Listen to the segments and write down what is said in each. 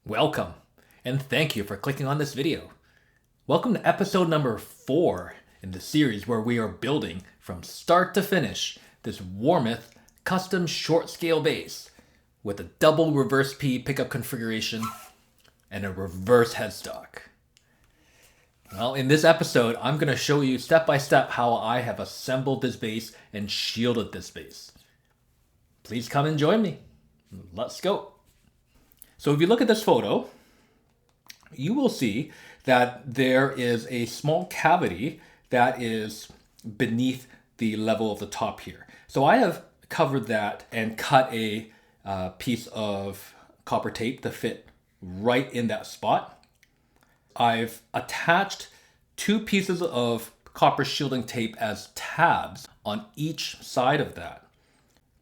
Welcome, and thank you for clicking on this video. Welcome to episode number 4 in the series where we are building from start to finish this Warmoth custom short scale base with a double reverse P pickup configuration and a reverse headstock. Well, in this episode, I'm going to show you step by step how I have assembled this base and shielded this base. Please come and join me. Let's go. So if you look at this photo, you will see that there is a small cavity that is beneath the level of the top here. So I have covered that and cut a piece of copper tape to fit right in that spot. I've attached 2 pieces of copper shielding tape as tabs on each side of that.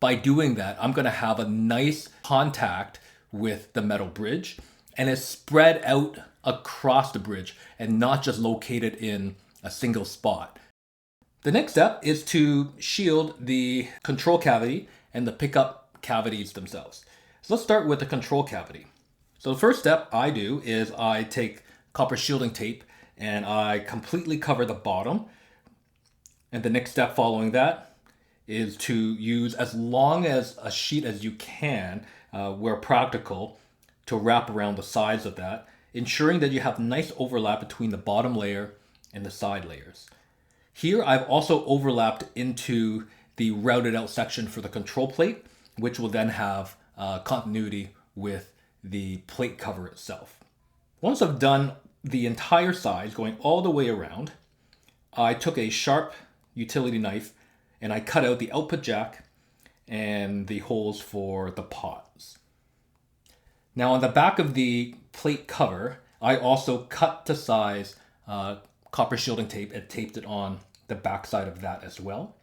By doing that, I'm going to have a nice contact with the metal bridge, and it's spread out across the bridge and not just located in a single spot. The next step is to shield the control cavity and the pickup cavities themselves. So let's start with the control cavity. So the first step I do is I take copper shielding tape and I completely cover the bottom. And the next step following that is to use as long as a sheet as you can, where practical, to wrap around the sides of that, ensuring that you have nice overlap between the bottom layer and the side layers. Here I've also overlapped into the routed out section for the control plate, which will then have continuity with the plate cover itself. Once I've done the entire sides going all the way around, I took a sharp utility knife and I cut out the output jack and the holes for the pots. Now on the back of the plate cover, I also cut to size copper shielding tape and taped it on the back side of that as well.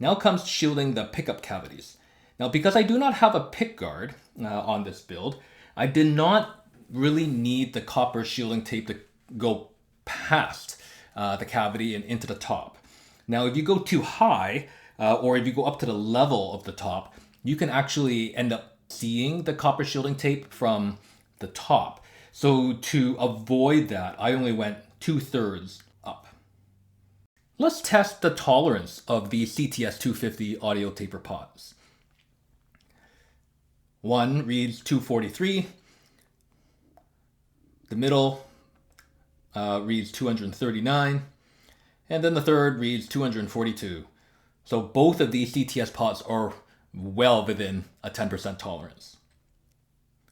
Now comes shielding the pickup cavities. Now because I do not have a pick guard on this build, I did not really need the copper shielding tape to go past the cavity and into the top. Now if you go too high, or if you go up to the level of the top, you can actually end up seeing the copper shielding tape from the top. So to avoid that, I only went 2/3 up. Let's test the tolerance of the CTS 250 audio taper pots. One reads 243. The middle reads 239. And then the third reads 242. So both of these CTS pots are well within a 10% tolerance.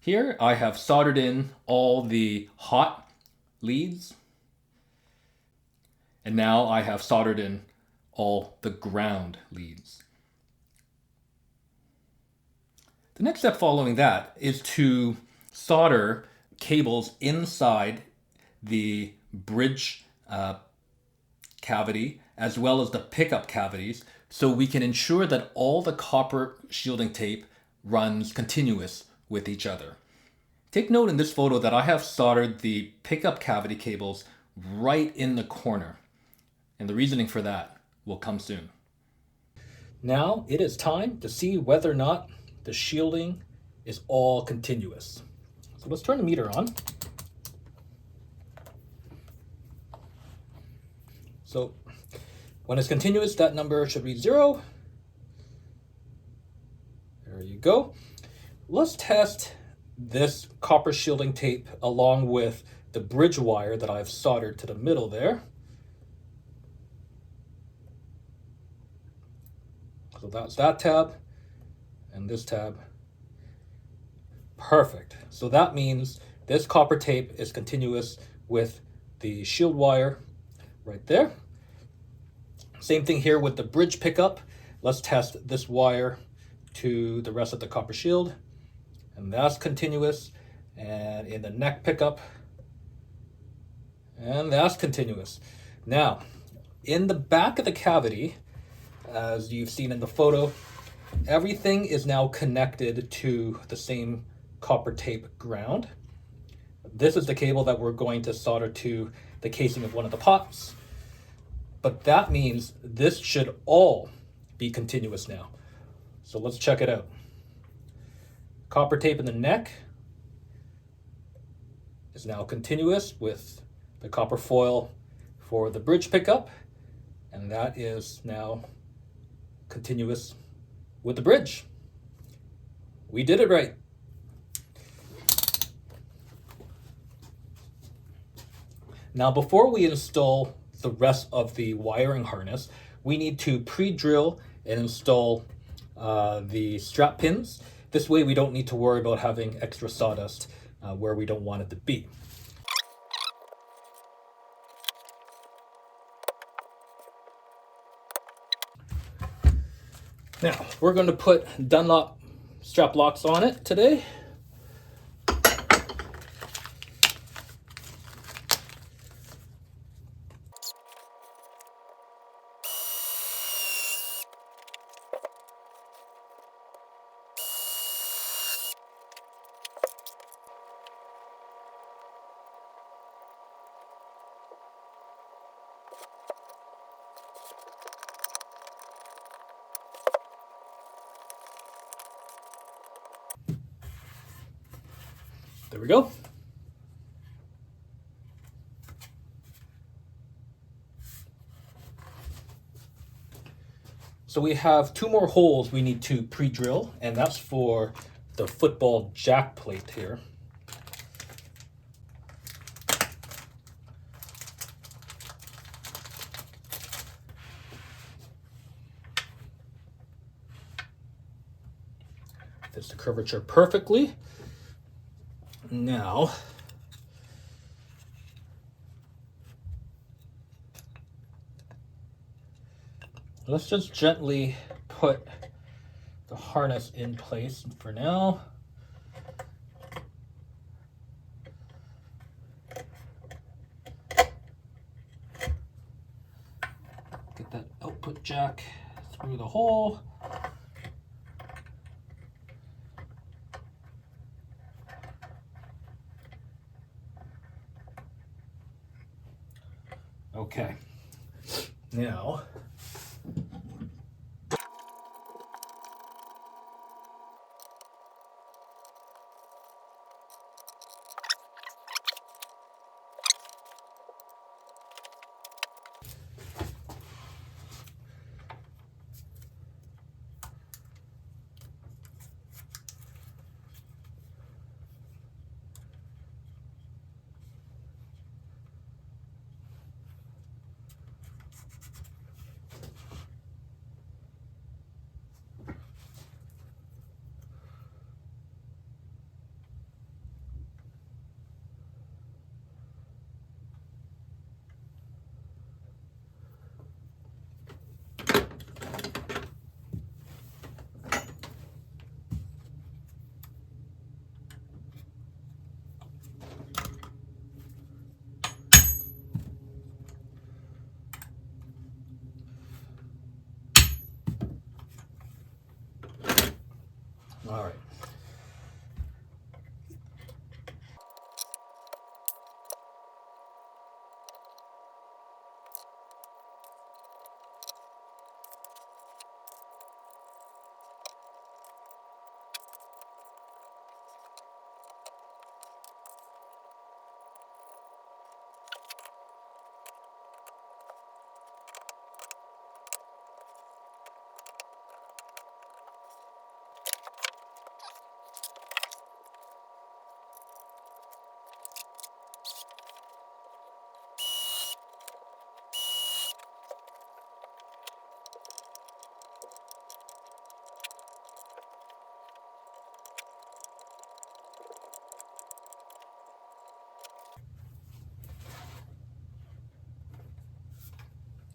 Here I have soldered in all the hot leads. And now I have soldered in all the ground leads. The next step following that is to solder cables inside the bridge cavity as well as the pickup cavities, so we can ensure that all the copper shielding tape runs continuous with each other. Take note in this photo that I have soldered the pickup cavity cables right in the corner, and the reasoning for that will come soon. Now it is time to see whether or not the shielding is all continuous. So let's turn the meter on. So when it's continuous, that number should read 0. There you go. Let's test this copper shielding tape along with the bridge wire that I've soldered to the middle there. So that's that tab and this tab. Perfect. So that means this copper tape is continuous with the shield wire right there. Same thing here with the bridge pickup. Let's test this wire to the rest of the copper shield, and that's continuous. And in the neck pickup, and that's continuous. Now, in the back of the cavity, as you've seen in the photo, everything is now connected to the same copper tape ground. This is the cable that we're going to solder to the casing of one of the pots. But that means this should all be continuous now. So let's check it out. Copper tape in the neck, is now continuous with the copper foil for the bridge pickup, and that is now continuous with the bridge. We did it right. Now, before we install the rest of the wiring harness, we need to pre-drill and install the strap pins. This way we don't need to worry about having extra sawdust where we don't want it to be. Now, we're going to put Dunlop strap locks on it today. There we go. So we have 2 more holes we need to pre-drill, and that's for the football jack plate here. Fits the curvature perfectly. Now, let's just gently put the harness in place for now. Get that output jack through the hole. Okay, now all right.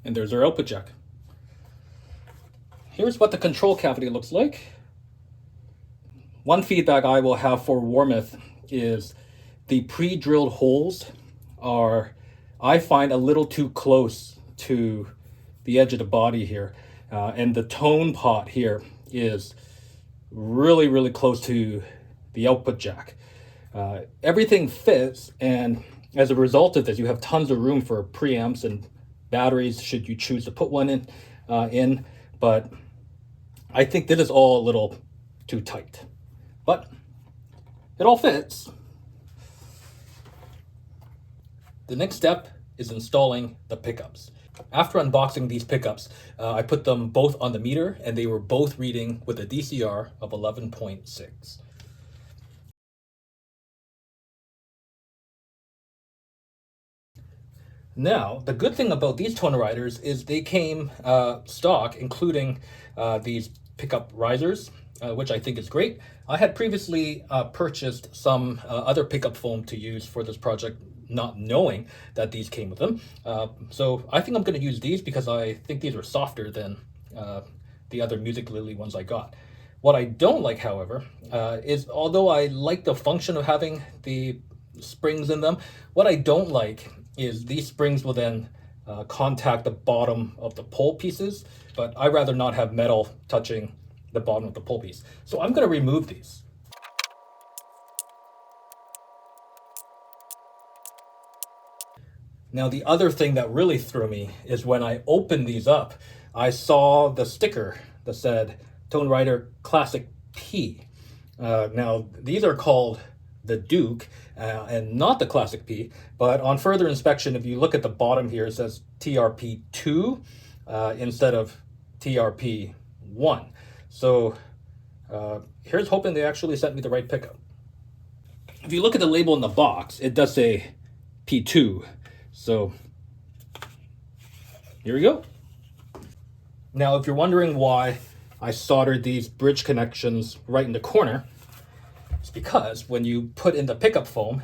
And there's our output jack. Here's what the control cavity looks like. One feedback I will have for Warmoth is the pre-drilled holes are, I find, a little too close to the edge of the body here. And the tone pot here is really, really close to the output jack. Everything fits, and as a result of this, you have tons of room for preamps and batteries should you choose to put one in. But I think this is all a little too tight, but it all fits. The next step is installing the pickups. After unboxing these pickups, I put them both on the meter and they were both reading with a DCR of 11.6. Now, the good thing about these toner riders is they came stock, including these pickup risers, which I think is great. I had previously purchased some other pickup foam to use for this project, not knowing that these came with them. So I think I'm going to use these because I think these are softer than the other Music Lily ones I got. What I don't like, however, is although I like the function of having the springs in them, what I don't like is these springs will then contact the bottom of the pole pieces, but I rather not have metal touching the bottom of the pole piece. So I'm going to remove these. Now, the other thing that really threw me is when I opened these up, I saw the sticker that said Tone Rider Classic P. Now, these are called the Duke and not the Classic P, but on further inspection, if you look at the bottom here, it says TRP2 instead of TRP1. So here's hoping they actually sent me the right pickup. If you look at the label in the box, it does say P2. So here we go. Now, if you're wondering why I soldered these bridge connections right in the corner, it's because when you put in the pickup foam,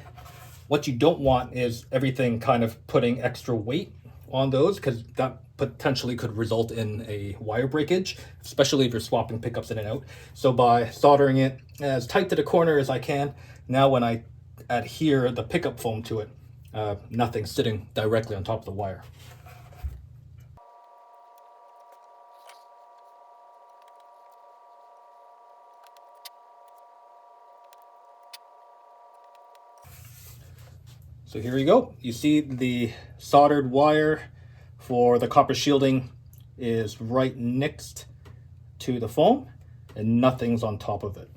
what you don't want is everything kind of putting extra weight on those, because that potentially could result in a wire breakage, especially if you're swapping pickups in and out. So by soldering it as tight to the corner as I can, now when I adhere the pickup foam to it, nothing's sitting directly on top of the wire. So here you go. You see the soldered wire for the copper shielding is right next to the foam and nothing's on top of it.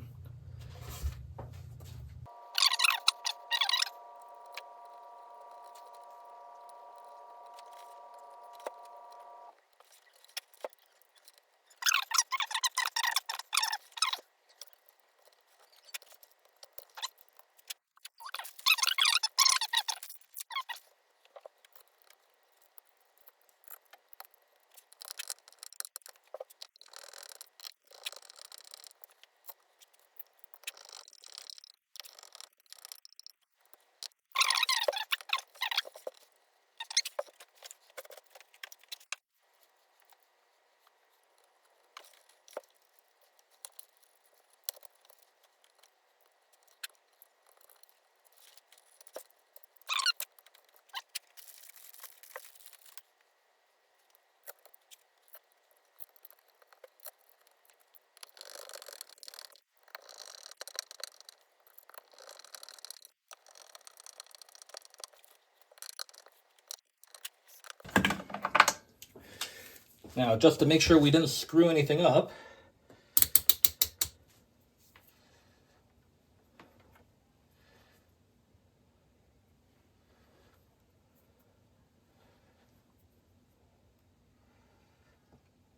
Now, just to make sure we didn't screw anything up,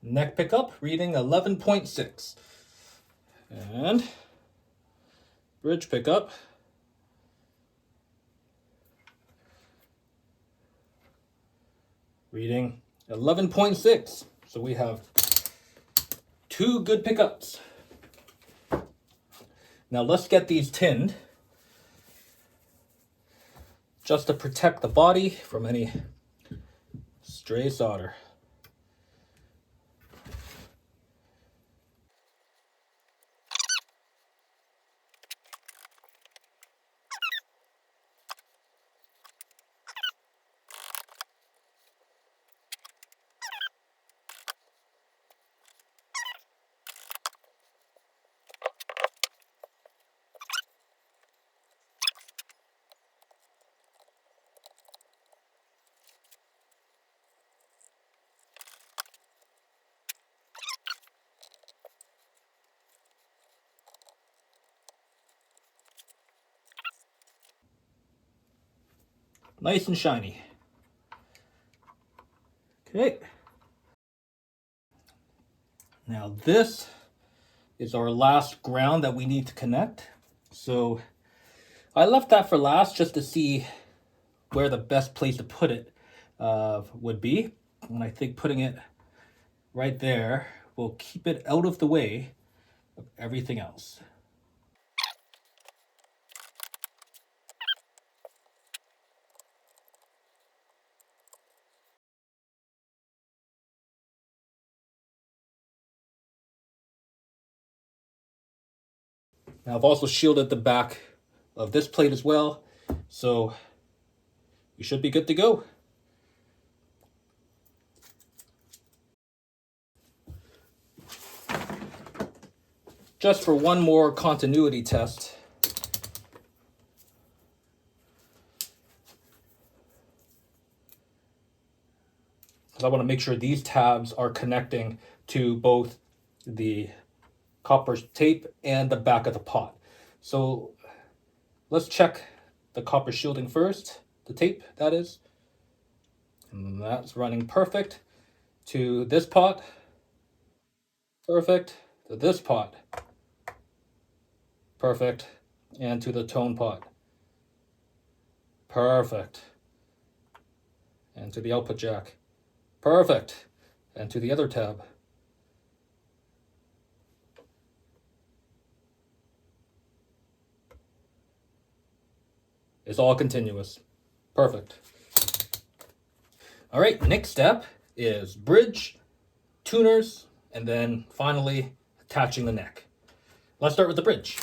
neck pickup reading 11.6, and bridge pickup reading 11.6. So we have two good pickups. Now let's get these tinned just to protect the body from any stray solder. Nice and shiny. Okay. Now this is our last ground that we need to connect. So I left that for last just to see where the best place to put it would be. And I think putting it right there will keep it out of the way of everything else. Now I've also shielded the back of this plate as well, so we should be good to go. Just for one more continuity test, because I want to make sure these tabs are connecting to both the copper tape and the back of the pot. So let's check the copper shielding first, the tape that is. And that's running perfect to this pot. Perfect to this pot. Perfect. And to the tone pot. Perfect. And to the output jack. Perfect. And to the other tab. It's all continuous. Perfect. All right, next step is bridge, tuners, and then finally attaching the neck. Let's start with the bridge.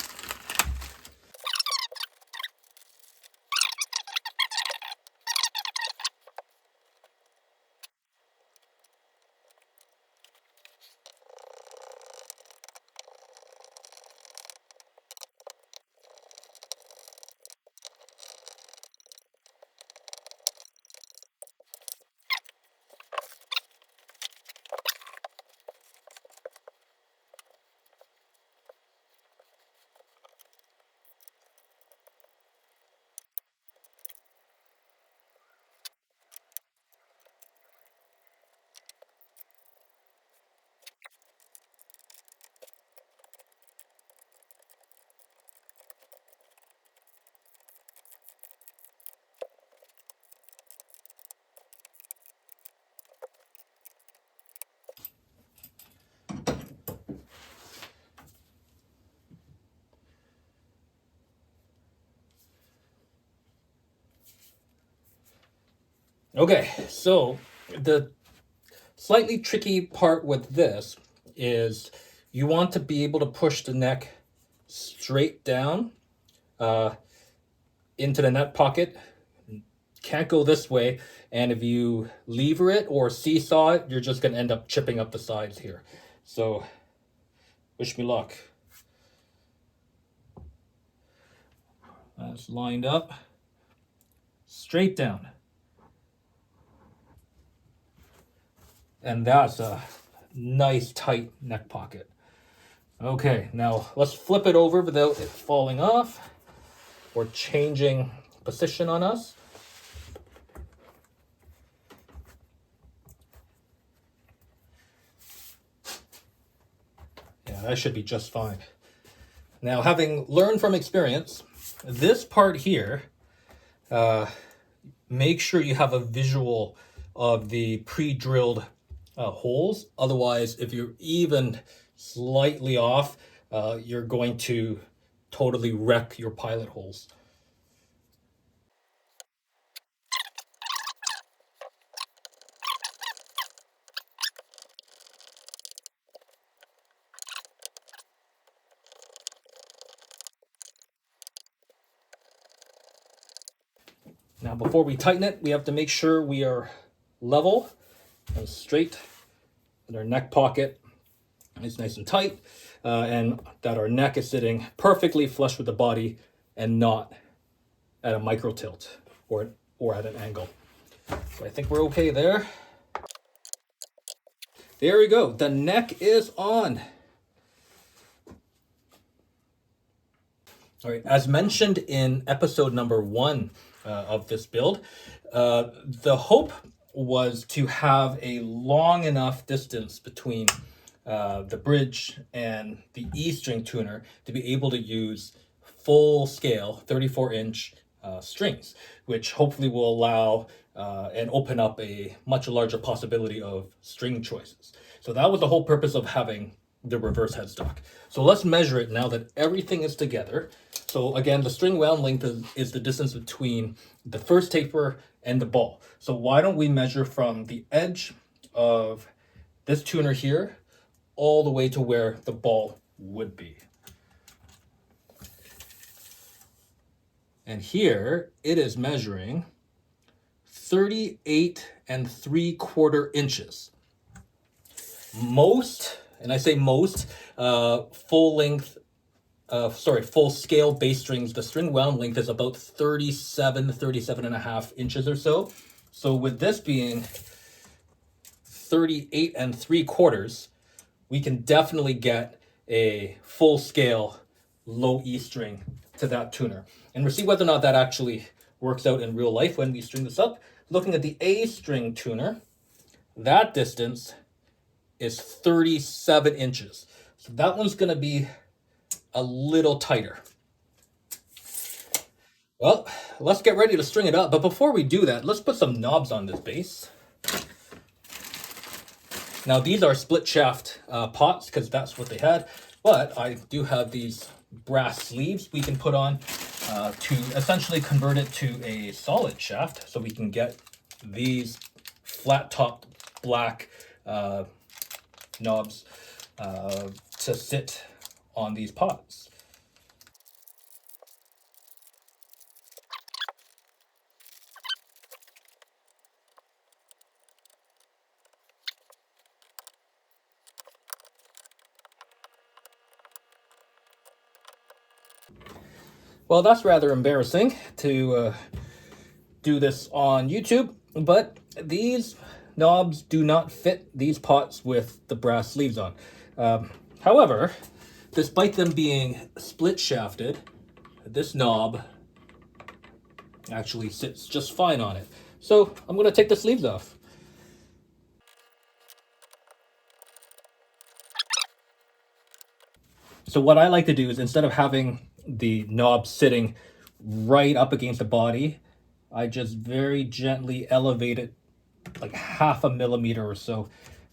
Okay, so the slightly tricky part with this is you want to be able to push the neck straight down into the net pocket. Can't go this way, and if you lever it or seesaw it, you're just going to end up chipping up the sides here. So wish me luck. That's lined up straight down. And that's a nice tight neck pocket. Okay, now let's flip it over without it falling off or changing position on us. Yeah, that should be just fine. Now, having learned from experience, this part here, make sure you have a visual of the pre-drilled holes. Otherwise, if you're even slightly off, you're going to totally wreck your pilot holes. Now, before we tighten it, we have to make sure we are level and straight, and our neck pocket is nice and tight, and that our neck is sitting perfectly flush with the body and not at a micro tilt or at an angle. So I think we're okay there. There we go. The neck is on. All right, as mentioned in episode number 1 of this build, the hope was to have a long enough distance between the bridge and the E string tuner to be able to use full scale 34-inch strings, which hopefully will allow and open up a much larger possibility of string choices. So that was the whole purpose of having the reverse headstock. So let's measure it now that everything is together. So again, the string wound length is the distance between the first taper and the ball. So why don't we measure from the edge of this tuner here all the way to where the ball would be. And here it is measuring 38 3/4 inches. Most, and I say most, full scale bass strings, the string wound length is about 37 and a half inches or so. So with this being 38 3/4, we can definitely get a full scale low E string to that tuner. And we'll see whether or not that actually works out in real life when we string this up. Looking at the A string tuner, that distance is 37 inches. So that one's going to be a little tighter. Well, let's get ready to string it up. But before we do that, let's put some knobs on this bass. Now these are split shaft pots because that's what they had, but I do have these brass sleeves we can put on to essentially convert it to a solid shaft, so we can get these flat topped black knobs to sit on these pots. Well, that's rather embarrassing to do this on YouTube, but these knobs do not fit these pots with the brass sleeves on. However, despite them being split shafted, this knob actually sits just fine on it. So I'm going to take the sleeves off. So what I like to do is, instead of having the knob sitting right up against the body, I just very gently elevate it like 0.5 millimeter or so.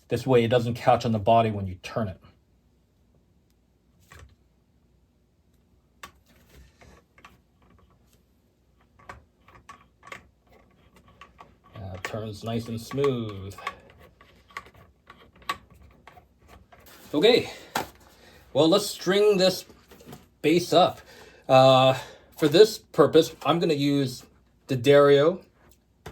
This way it doesn't catch on the body when you turn it. It turns nice and smooth. Okay, well, let's string this bass up. For this purpose, I'm going to use the Dario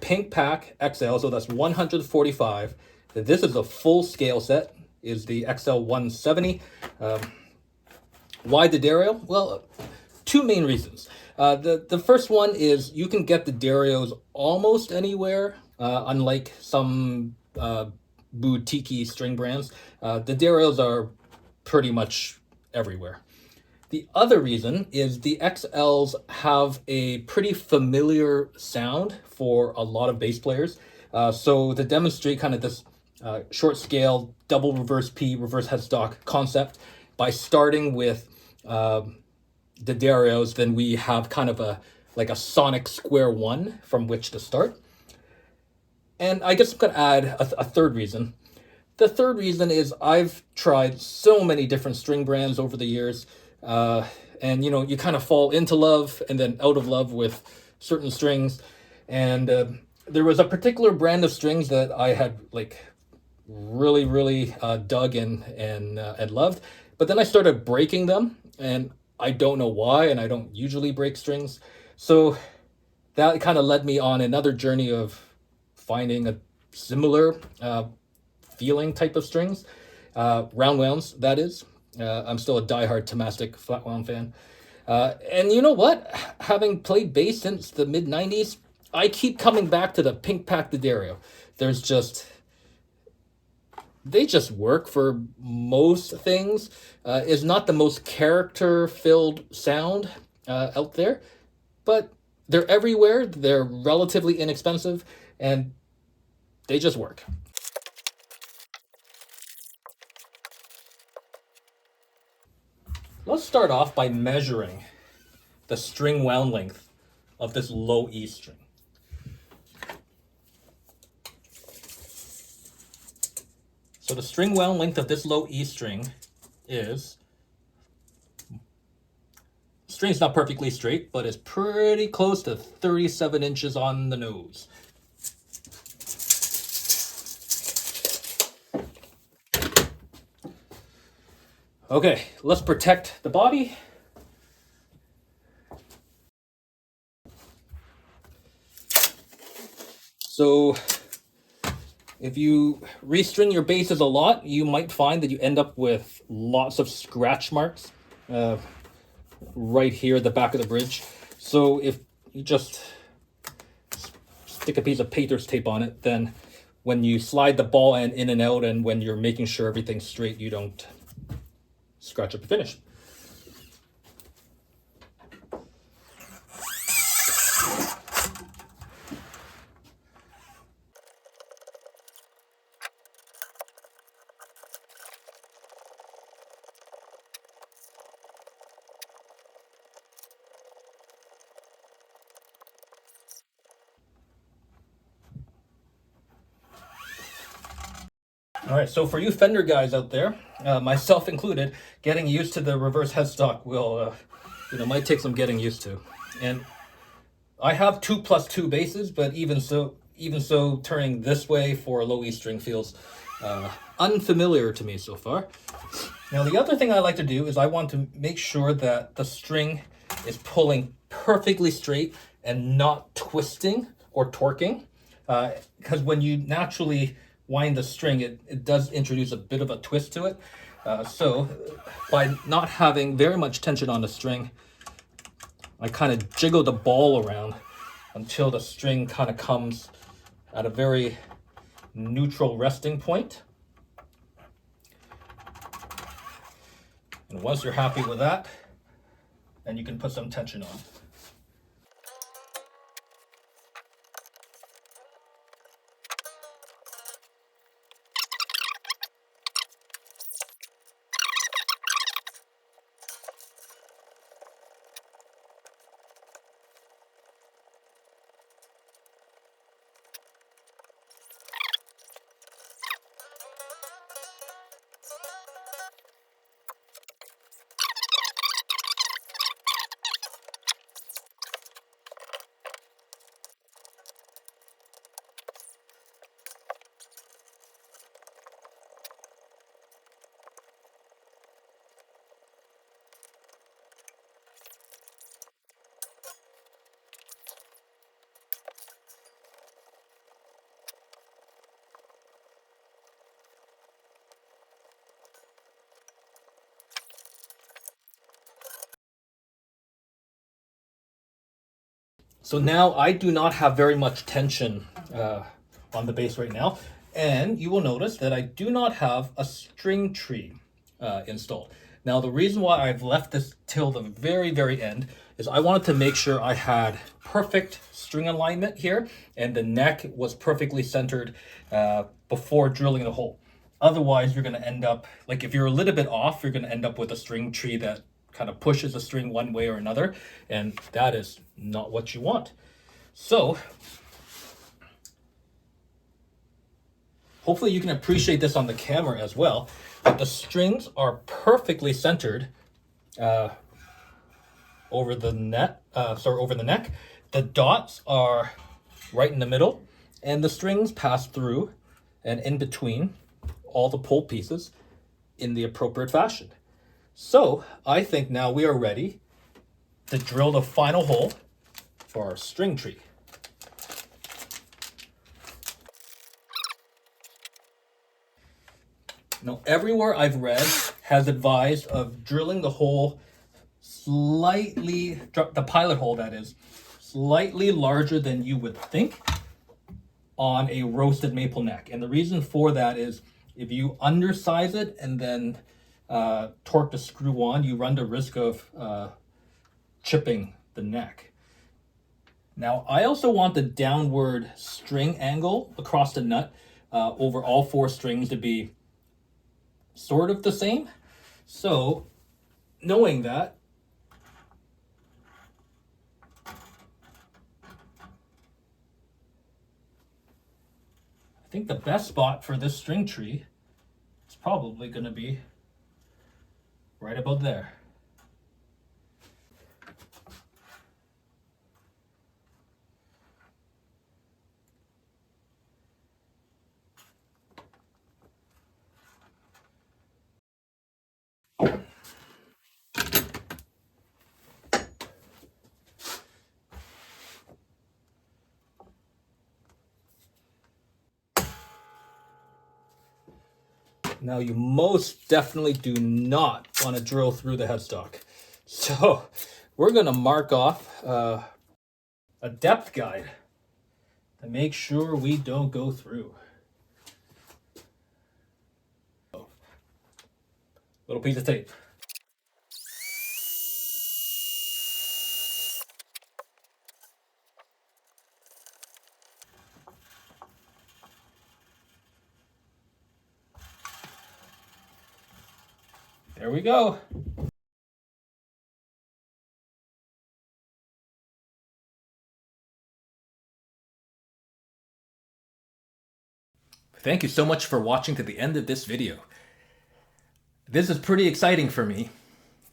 Pink Pack XL, so that's 145. This is a full scale set, is the XL 170. Why the Dario? Well, two main reasons. The first one is you can get the Darios almost anywhere, unlike some boutique string brands. The Darios are pretty much everywhere. The other reason is the XLs have a pretty familiar sound for a lot of bass players. So to demonstrate kind of this short scale double reverse P reverse headstock concept, by starting with the Darios, then we have kind of a sonic square one from which to start. And I guess I'm going to add a third reason. The third reason is I've tried so many different string brands over the years, and you kind of fall into love and then out of love with certain strings. And there was a particular brand of strings that I had really dug in and loved, but then I started breaking them, and I don't know why, and I don't usually break strings. So that kind of led me on another journey of finding a similar feeling type of strings, round wounds, that is. I'm still a diehard Tomastic flat wound fan. And you know what? Having played bass since the mid-90s, I keep coming back to the Pink Pack Dario. They just work for most things. It's not the most character-filled sound, out there, but they're everywhere. They're relatively inexpensive, and they just work. Let's start off by measuring the string wound length of this low E string. So the string wound length of this low E string is, string's not perfectly straight, but it's pretty close to 37 inches on the nose. Okay, let's protect the body. So if you restring your bases a lot, you might find that you end up with lots of scratch marks right here at the back of the bridge. So if you just stick a piece of painter's tape on it, then when you slide the ball end in and out, and when you're making sure everything's straight, you don't scratch up the finish. All right, so for you fender guys out there, myself included, getting used to the reverse headstock will, might take some getting used to. And I have 2+2 bases, but even so, turning this way for a low E string feels unfamiliar to me so far. Now, the other thing I like to do is I want to make sure that the string is pulling perfectly straight and not twisting or torquing, because when you naturally wind the string, it does introduce a bit of a twist to it. So by not having very much tension on the string, I kind of jiggle the ball around until the string kind of comes at a very neutral resting point. And once you're happy with that, then you can put some tension on. So now I do not have very much tension on the bass right now, and you will notice that I do not have a string tree installed. Now, the reason why I've left this till the very, very end is I wanted to make sure I had perfect string alignment here, and the neck was perfectly centered before drilling the hole. Otherwise, you're going to end up, like if you're a little bit off, you're going to end up with a string tree that kind of pushes the string one way or another, and that is not what you want. So hopefully you can appreciate this on the camera as well, but the strings are perfectly centered over the neck. The dots are right in the middle, and the strings pass through and in between all the pull pieces in the appropriate fashion. So I think now we are ready to drill the final hole for our string tree. Now, everywhere I've read has advised of drilling the hole slightly, the pilot hole that is, slightly larger than you would think on a roasted maple neck. And the reason for that is if you undersize it and then torque the screw on, you run the risk of chipping the neck. Now, I also want the downward string angle across the nut over all 4 strings to be sort of the same. So, knowing that, I think the best spot for this string tree is probably going to be right about there. Now, you most definitely do not want to drill through the headstock. So we're going to mark off a depth guide to make sure we don't go through. Little piece of tape. There we go. Thank you so much for watching to the end of this video. This is pretty exciting for me,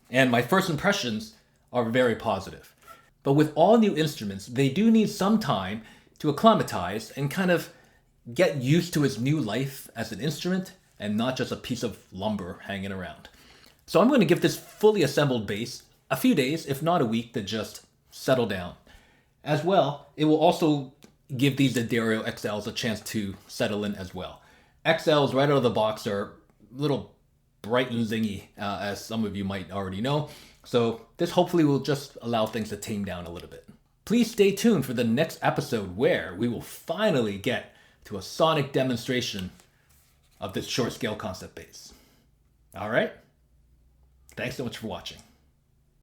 and my first impressions are very positive. But with all new instruments, they do need some time to acclimatize and kind of get used to its new life as an instrument and not just a piece of lumber hanging around. So I'm going to give this fully assembled bass a few days, if not a week, to just settle down. As well, it will also give these D'Addario XLs a chance to settle in as well. XLs right out of the box are a little bright and zingy, as some of you might already know. So this hopefully will just allow things to tame down a little bit. Please stay tuned for the next episode where we will finally get to a sonic demonstration of this short scale concept bass. All right? Thanks so much for watching.